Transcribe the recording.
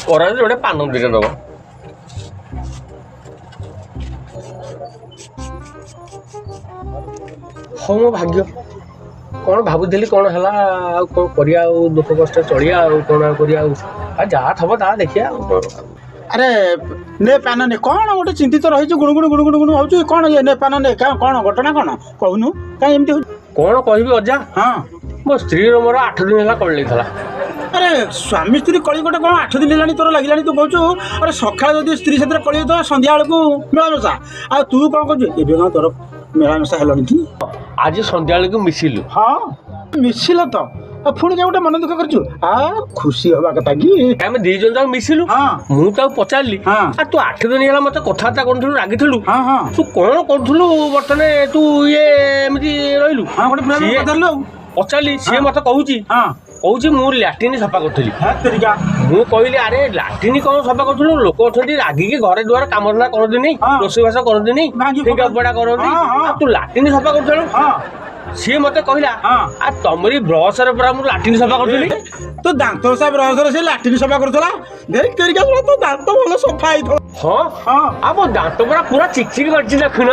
କରରେ ଗୋଟେ ପାନ ଦିଟା ଦବ। ହଁ ମୋ ଭାଗ୍ୟ କ'ଣ ଭାବୁଥିଲି କ'ଣ ହେଲା ଆଉ କ'ଣ କରିବା ଆଉ ଦୁଃଖ କଷ୍ଟ ଚଳିବା ଆଉ କ'ଣ ଆଉ କରିବା ଆଉ ଯାହା ଥବ ତାହା ଦେଖିବା ଆଉ କ'ଣ। ଆରେ ନେ ପାନ ନେ କ'ଣ ଗୋଟେ ଚିନ୍ତିତ ରହିଛୁ ଗୁଣୁଗୁଣୁ ଗୁଣୁଗୁଣୁ ଗୁଣୁ ହଉଛୁ କ'ଣ ଇଏ ନେ ପାନ ନେ କ'ଣ ଘଟଣା କ'ଣ କହୁନୁ କାହିଁ ଏମିତି ହଉଛି? କ'ଣ କହିବି ଅଜା ହଁ ମୋ ସ୍ତ୍ରୀର ମୋର 8 ଦିନ ହେଲା କଳିଯାଇଥିଲା। ଆରେ ସ୍ୱାମୀ ସ୍ତ୍ରୀ କଳି ଗୋଟେ କ'ଣ 8 ଦିନ ହେଲାଣି ତୋର ଲାଗିଲାଣି ତୁ କହୁଛୁ? ଆରେ ସକାଳେ ଯଦି ସ୍ତ୍ରୀ ସେଥିରେ କଳି ହେଇଥିବ ସନ୍ଧ୍ୟା ବେଳକୁ ମିଳାମିଶା ଆଉ ତୁ କ'ଣ କହୁଛୁ ଏବେ କ'ଣ ତୋର ମିଳାମିଶା ହେଲାଣି କି? ଆଜି ସନ୍ଧ୍ୟାବେଳକୁ ମିଶିଲୁ। ହଁ ମିଶିଲ ତ ଆଉ ପୁଣି କାଇଁ ଗୋଟେ ମନ ଦୁଃଖ କରୁଛୁ? ଖୁସି ହବା କଥା କି ଆମେ 2 ଜଣ ଯାକ ମିଶିଲୁ। ହଁ ମୁଁ ତାକୁ ପଚାରିଲି ହଁ ତୁ 8 ଦିନ ହେଲା ମତେ କଥାବାର୍ତ୍ତା କରୁଥିଲୁ ରାଗିଥିଲୁ ହଁ ହଁ ତୁ କ'ଣ କରୁଥିଲୁ ବର୍ତ୍ତମାନ ତୁ ଇଏ ଏମିତି ରହିଲୁ? ହଁ ଗୋଟେ ସିଏ ପଚାରିଲୁ ଆଉ ପଚାରିଲି ସିଏ ମତେ କହୁଛି ମୁଁ ଲାଟ୍ରିନ୍ ସଫା କରୁଥିଲି। ମୁଁ କହିଲି ଆରେ ଲାଟ୍ରିନ୍ କ'ଣ ସଫା କରୁଥିଲୁ? ଲୋକ ଅଛନ୍ତି ରାଗିକି ଘରେ ଦୁଆର କାମଧନ୍ଦା କରନ୍ତିନି, ରୋଷେଇବାସ କରନ୍ତିନି, ଫିଙ୍ଗା ଫୋପଡ଼ା କରନ୍ତି, ତୁ ଲାଟ୍ରିନ୍ ସଫା କରୁଥିଲୁ? ସିଏ ମତେ କହିଲା ତମରି ବ୍ରସରେ ପୁରା ମୁଁ ଲାଟ୍ରିନ୍ ସଫା କରୁଥିଲି। ତୋ ଦାନ୍ତ ଘଷା ବ୍ରସରେ ସେ ଲାଟ୍ରିନ୍ ସଫା କରୁଥିଲା? ତୋ ଦାନ୍ତ ଭଲ ସଫା ହେଇଥିବ। ହଁ ଆଉ ମୋ ଦାନ୍ତ ପୁରା ଚିକ୍ ଚିକ୍ କରିଛି ଦେଖୁନ।